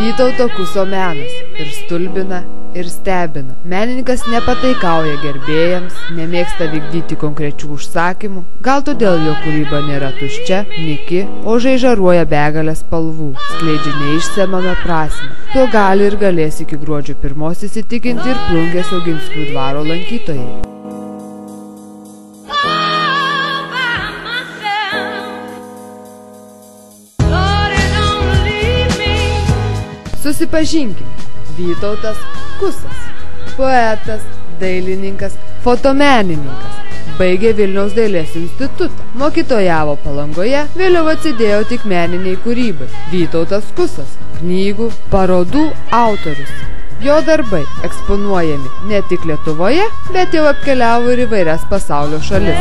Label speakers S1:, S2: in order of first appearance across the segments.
S1: Vytauto Kuso menas ir stulbina, ir stebina. Menininkas nepataikauja gerbėjams, nemėgsta vykdyti konkrečių užsakymų, gal todėl jo kūryba nėra tuščia, nyki, o žaižaruoja begalę spalvų, skleidžia neišsemiamą prasmę. Tuo gali ir galės iki gruodžio 1 įsitikinti ir Plungės Oginskių dvaro lankytojai. Susipažinkime. Vytautas Kusas. Poetas, dailininkas, fotomenininkas. Baigė Vilniaus dailės institutą. Mokytojavo Palangoje, vėliau atsidėjo tik meniniai kūrybai. Vytautas Kusas. Knygų, parodų autorius. Jo darbai eksponuojami ne tik Lietuvoje, bet jau apkeliavo ir įvairias pasaulio šalis.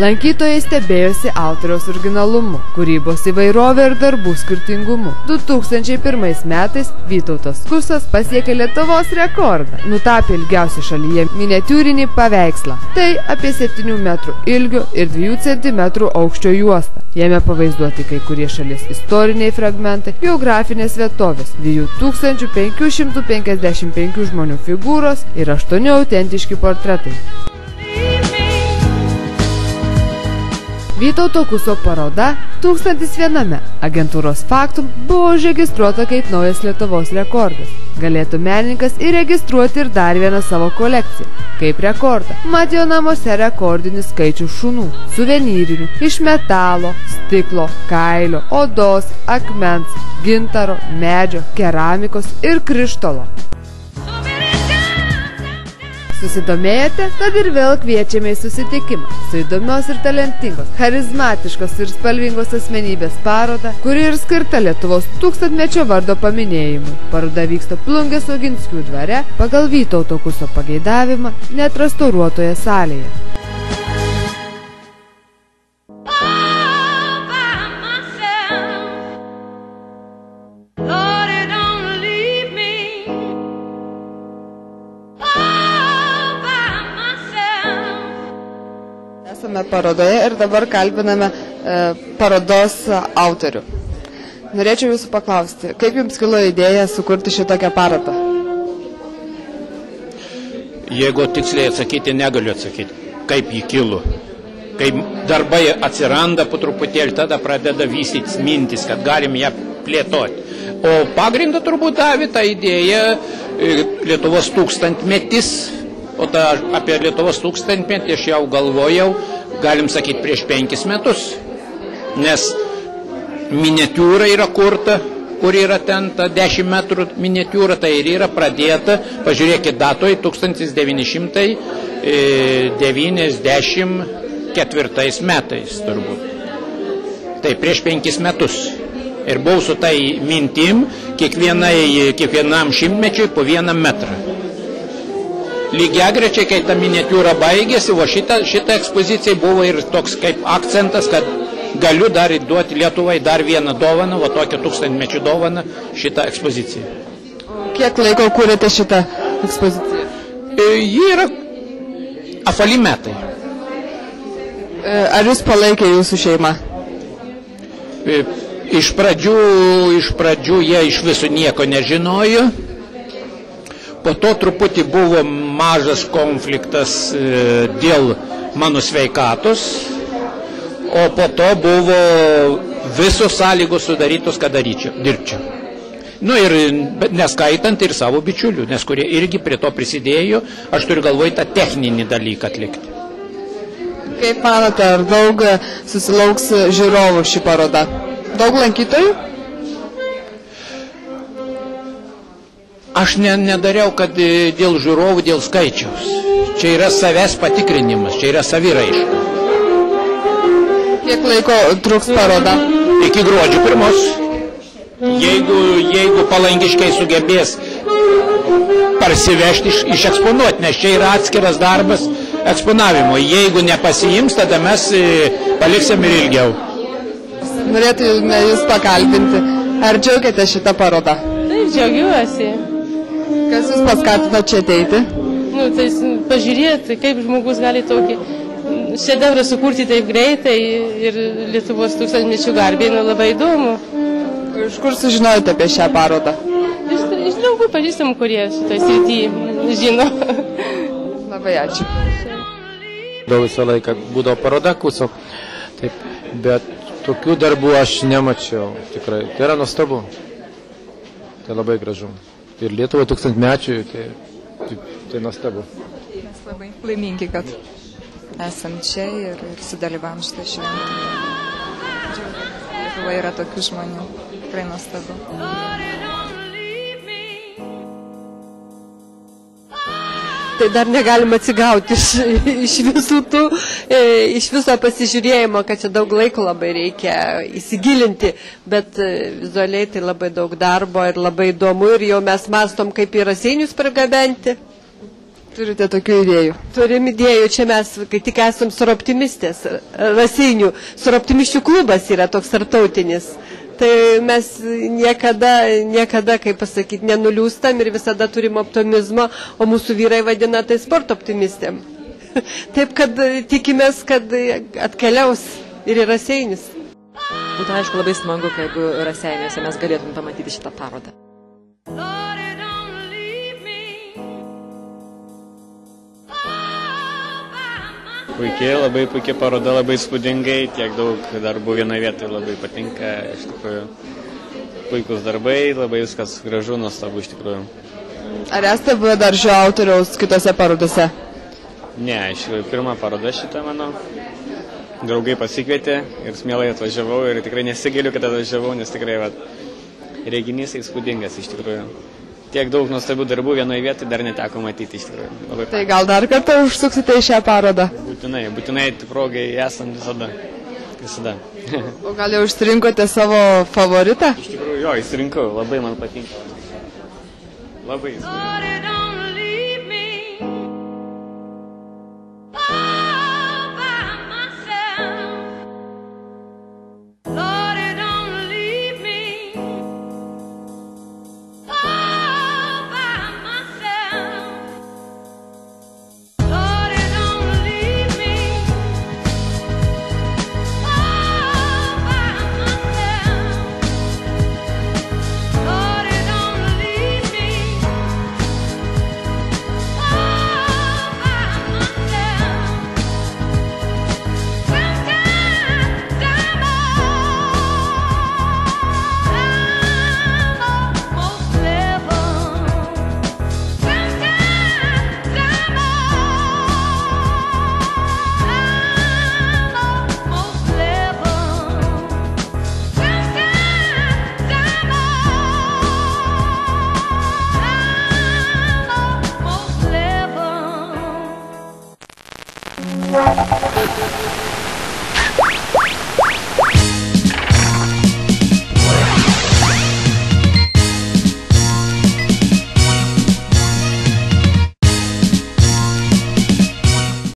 S1: Lankytojai stebėjosi autoriaus originalumu, kūrybos įvairovė ir darbų skirtingumu. 2001 metais Vytautas Kusas pasiekė Lietuvos rekordą. Nutapė ilgiausią šalyje miniatiūrinį paveikslą. Tai apie 7 metrų ilgio ir 2 cm aukščio juosta. Jame pavaizduoti kai kurie šalies istoriniai fragmentai, geografinės vietovės, 2555 žmonių figūros ir 8 autentiški portretai. Vytauto Kuso paroda 1001 agentūros Faktum buvo užregistruota kaip naujas Lietuvos rekordas. Galėtų menininkas įregistruoti ir dar vieną savo kolekciją, kaip rekordą. Mat jo namuose rekordinis skaičius šunų, suvenyrinių, iš metalo, stiklo, kailio, odos, akmens, gintaro, medžio, keramikos ir krištolo. Susidomėjote? Tad ir vėl kviečiame į susitikimą su įdomios ir talentingos, charizmatiškos ir spalvingos asmenybės paroda, kuri ir skirta Lietuvos 1000-mečio vardo paminėjimui. Paroda vyksta Plungės Oginskių dvare pagal Vytauto Kuso pageidavimą net restauruotoje salėje. Esame parodoje ir dabar kalbiname parodos autorių. Norėčiau jūsų paklausti, kaip jums kilo idėja sukurti šitokią parodą?
S2: Jeigu tiksliai atsakyti, negaliu atsakyti, kaip jį kilo. Kai darbai atsiranda po truputėlį, tada pradeda vystytis mintis, kad galim ją plėtoti. O pagrindą turbūt davė tą idėją Lietuvos 1000-metis. O apie Lietuvos 1000-metį aš jau galvojau, galim sakyti, prieš 5 metus. Nes miniatiūra yra kurta, kur yra ten ta 10 metrų miniatiūra, tai ir yra pradėta, pažiūrėkit datoj, 1994 metais turbūt. Tai prieš 5 metus. Ir buvau su tai mintim kiekvienam šimtmečiui po 1 metrą. Lygiagrečiai, kai ta miniatiūra baigėsi, o šita ekspozicija buvo ir toks kaip akcentas, kad galiu dar duoti Lietuvai dar vieną dovaną, o tokią 1000-mečių dovaną, šitą ekspoziciją.
S1: Kiek laiko kūrėte šitą ekspoziciją?
S2: Ji yra apvali metai.
S1: Ar jūs palaikė jūsų šeimą?
S2: Iš pradžių jie iš viso nieko nežinojo. Po to truputį buvo mažas konfliktas dėl mano sveikatos, o po to buvo visos sąlygos sudarytos, kad dirbčiau. Nu ir neskaitant ir savo bičiulių, nes kurie irgi prie to prisidėjo, aš turiu galvoj tą techninį dalyką atlikti.
S1: Kaip manote, ar daug susilauks žiūrovų ši paroda? Daug lankytojų?
S2: Aš nedariau, kad dėl žiūrovų, dėl skaičiaus. Čia yra savęs patikrinimas, čia yra saviraiška.
S1: Kiek laiko truks paroda?
S2: Iki gruodžio 1. Jeigu palangiškai sugebės parsivežti, išeksponuoti, nes čia yra atskiras darbas eksponavimo. Jeigu nepasiims, tada mes paliksim ir ilgiau.
S1: Norėtume jūs pakalbinti. Ar džiaugiate šitą parodą?
S3: Taip, džiaugiuosi.
S1: Kas jūs paskatino čia ateiti?
S3: Tai pažiūrėti, kaip žmogus gali tokį šedevrą sukurti taip greitai ir Lietuvos tūkstantmečių garbei, labai įdomu.
S1: Iš kur sužinojote apie šią parodą?
S3: Iš draugų pažįstamų, kurie šitoj srity žino.
S1: Labai ačiū.
S4: Daug visą laiką būdavo paroda Kuso, taip, bet tokių darbų aš nemačiau, tikrai. Tai yra nuostabu. Tai labai gražu. Ir Lietuva tūkstantmečių, tai nuostabu.
S5: Mes labai laimingi, kad esam čia ir sudalyvavom šitą šventę. Lietuva yra tokių žmonių. Tikrai nuostabu.
S6: Tai dar negalima atsigauti iš viso pasižiūrėjimo, kad čia daug laiko labai reikia įsigilinti, bet vizualiai tai labai daug darbo ir labai įdomu ir jau mes mastom, kaip į Raseinius pargabenti.
S1: Turite tokių idėjų?
S6: Turim idėjų, čia mes, kai tik esam suroptimistės, Raseinių, suroptimiščių klubas yra toks tartautinis. Tai mes niekada, kaip pasakyti, nenuliūstam ir visada turim optimizmo, o mūsų vyrai vadina tai sporto optimistėm. Taip, kad tikimės, kad atkeliaus ir į Raseinis.
S7: Būtų aišku labai smagu, kad Raseiniuose mes galėtume pamatyti šitą parodą.
S8: Puikiai, labai puikia paroda, labai spūdingai, tiek daug darbų vienoje vietoje labai patinka, iš tikrųjų puikus darbai, labai viskas gražu, nuostabu iš tikrųjų.
S1: Ar esate buvę dar šio autoriaus kitose parodose?
S8: Ne, iš tikrųjų pirma paroda šita mano, draugai pasikvietė ir mielai atvažiavau ir tikrai nesigiliu, kad atvažiavau, nes tikrai renginys įspūdingas iš tikrųjų. Tiek daug nuostabių darbų vienoje vietoje dar neteko matyti iš tikrųjų.
S1: Tai gal dar kartą užsuksite į šią parodą?
S8: Būtinai progai esant visada.
S1: O gal jau išsirinkote savo favoritą?
S8: Iš tikrųjų, jo, išsirinkau, labai man patinka. Labai.